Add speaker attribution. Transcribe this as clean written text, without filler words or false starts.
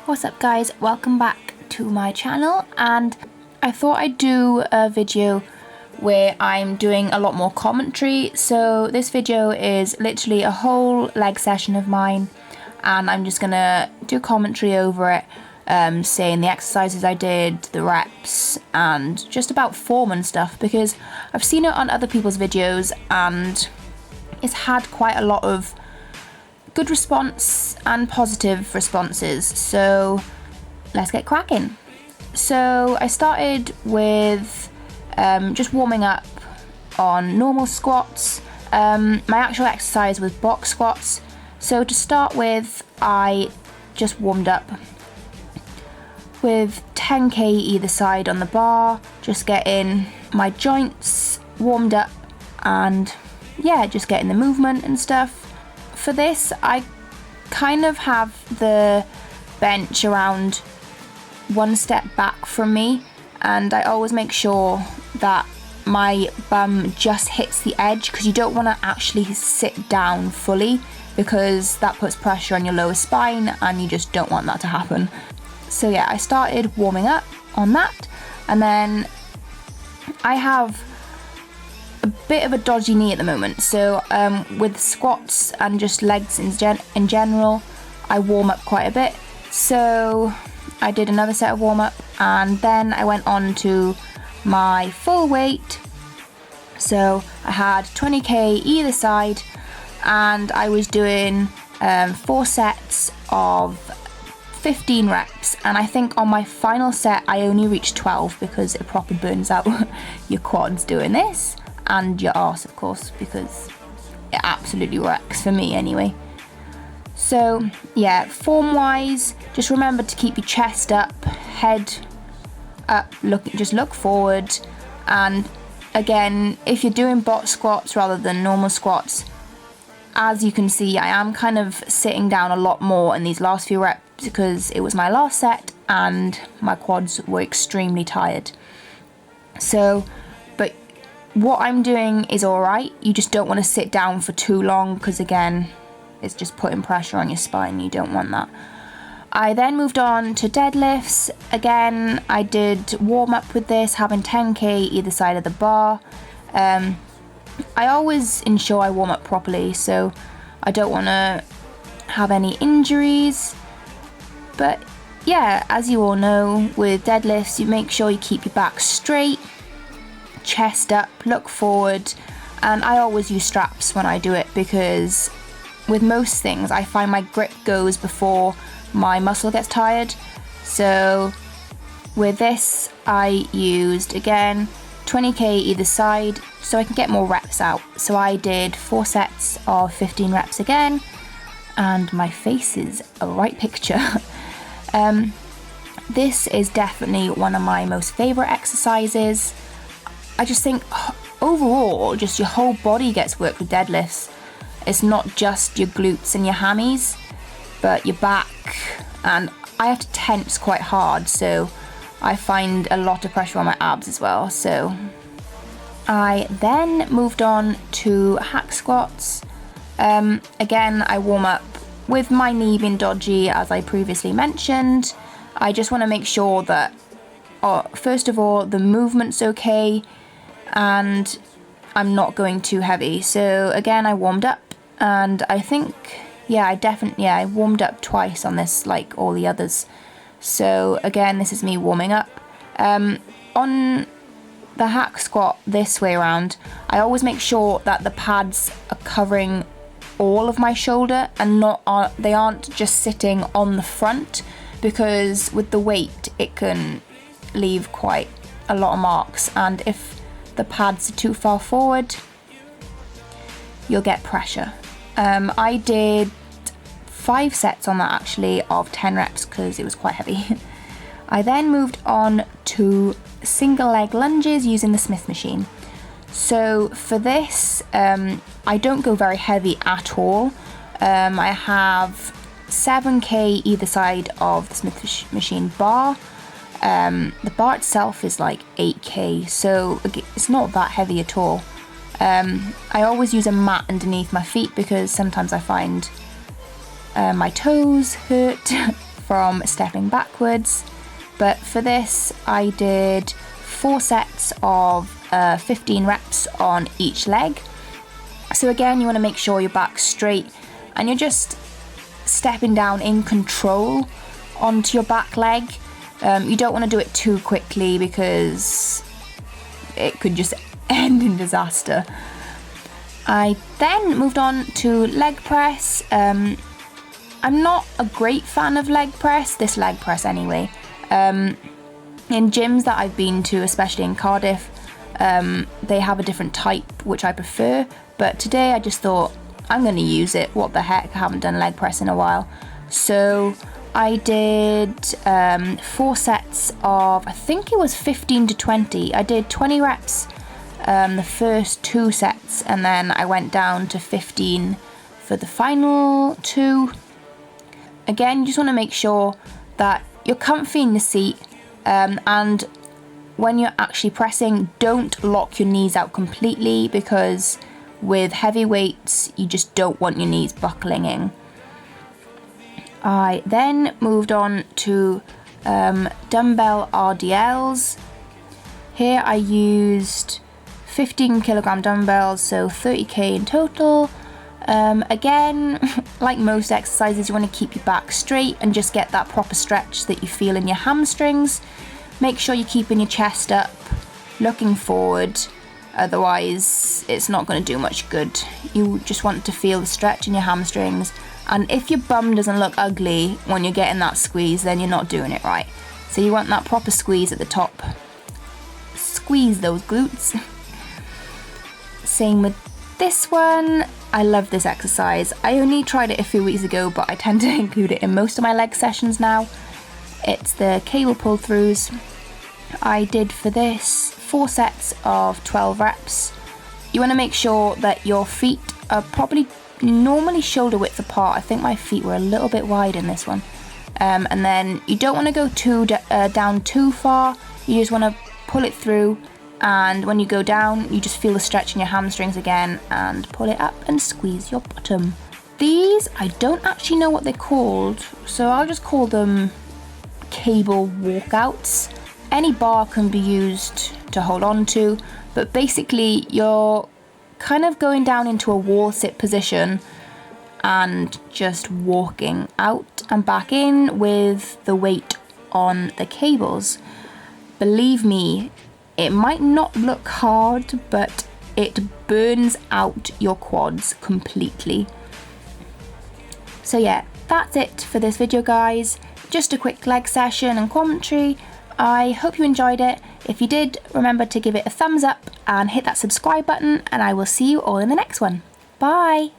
Speaker 1: What's up guys, welcome back to my channel, and I thought I'd do a video where I'm doing a lot more commentary. So this video is literally a whole leg session of mine and I'm just gonna do commentary over it, saying the exercises I did, the reps, and just about form and stuff, because I've seen it on other people's videos and it's had quite a lot of good response and positive responses, so let's get cracking. So I started with just warming up on normal squats. My actual exercise was box squats. So to start with, I just warmed up with 10k either side on the bar, just getting my joints warmed up and yeah, just getting the movement and stuff. For this, I kind of have the bench around one step back from me, and I always make sure that my bum just hits the edge, because you don't want to actually sit down fully, because that puts pressure on your lower spine and you just don't want that to happen. So yeah, I started warming up on that, and then I have a bit of a dodgy knee at the moment, so with squats and just legs in general, I warm up quite a bit. So I did another set of warm up and then I went on to my full weight. So I had 20k either side and I was doing 4 sets of 15 reps, and I think on my final set I only reached 12 because it proper burns out your quads doing this, and your arse of course, because it absolutely wrecks for me anyway. So yeah, form wise, just remember to keep your chest up, head up, just look forward. And again, if you're doing box squats rather than normal squats, as you can see, I am kind of sitting down a lot more in these last few reps because it was my last set and my quads were extremely tired. So what I'm doing is alright, you just don't want to sit down for too long, because again, it's just putting pressure on your spine, you don't want that. I then moved on to deadlifts. Again, I did warm up with this, having 10k either side of the bar. I always ensure I warm up properly, so I don't want to have any injuries. But yeah, as you all know, with deadlifts, you make sure you keep your back straight, chest up, look forward, and I always use straps when I do it, because with most things I find my grip goes before my muscle gets tired. So with this I used again 20k either side so I can get more reps out. So I did 4 sets of 15 reps again, and my face is a right picture. This is definitely one of my most favourite exercises. I just think overall, just your whole body gets worked with deadlifts. It's not just your glutes and your hammies, but your back, and I have to tense quite hard, so I find a lot of pressure on my abs as well. So I then moved on to hack squats. Again, I warm up with my knee being dodgy, as I previously mentioned. I just want to make sure that, first of all, the movement's okay and I'm not going too heavy. So again, I warmed up, and I think, yeah, I warmed up twice on this, like all the others. So again, this is me warming up. On the hack squat this way around, I always make sure that the pads are covering all of my shoulder and they aren't just sitting on the front, because with the weight it can leave quite a lot of marks, and if the pads are too far forward, you'll get pressure. I did 5 sets on that actually of 10 reps because it was quite heavy. I then moved on to single leg lunges using the Smith machine. So for this, I don't go very heavy at all. I have 7k either side of the Smith machine bar. The bar itself is like 8k, so it's not that heavy at all. I always use a mat underneath my feet because sometimes I find my toes hurt from stepping backwards. But for this, I did 4 sets of 15 reps on each leg. So again, you want to make sure your back's straight and you're just stepping down in control onto your back leg. You don't want to do it too quickly because it could just end in disaster. I then moved on to leg press. I'm not a great fan of leg press, this leg press anyway. In gyms that I've been to, especially in Cardiff, they have a different type which I prefer, but today I just thought I'm going to use it. What the heck, I haven't done leg press in a while. So I did 4 sets of, I think it was 15 to 20. I did 20 reps the first 2 sets, and then I went down to 15 for the final 2. Again, you just want to make sure that you're comfy in the seat, and when you're actually pressing, don't lock your knees out completely, because with heavy weights you just don't want your knees buckling in. I then moved on to dumbbell RDLs. Here I used 15 kilogram dumbbells, so 30k in total. Again, like most exercises, you want to keep your back straight and just get that proper stretch that you feel in your hamstrings. Make sure you're keeping your chest up, looking forward, otherwise it's not going to do much good. You just want to feel the stretch in your hamstrings, and if your bum doesn't look ugly when you're getting that squeeze, then you're not doing it right. So you want that proper squeeze at the top. Squeeze those glutes. Same with this one. I love this exercise. I only tried it a few weeks ago, but I tend to include it in most of my leg sessions now. It's the cable pull throughs. I did for this 4 sets of 12 reps. You want to make sure that your feet are probably normally shoulder width apart. I think my feet were a little bit wide in this one. And then you don't want to go down too far. You just want to pull it through, and when you go down, you just feel the stretch in your hamstrings again, and pull it up and squeeze your bottom. These, I don't actually know what they're called, so I'll just call them cable walkouts. Any bar can be used to hold on to, but basically you're kind of going down into a wall sit position and just walking out and back in with the weight on the cables. Believe me, it might not look hard, but it burns out your quads completely. So yeah, that's it for this video, guys. Just a quick leg session and commentary. I hope you enjoyed it. If you did, remember to give it a thumbs up and hit that subscribe button, and I will see you all in the next one. Bye!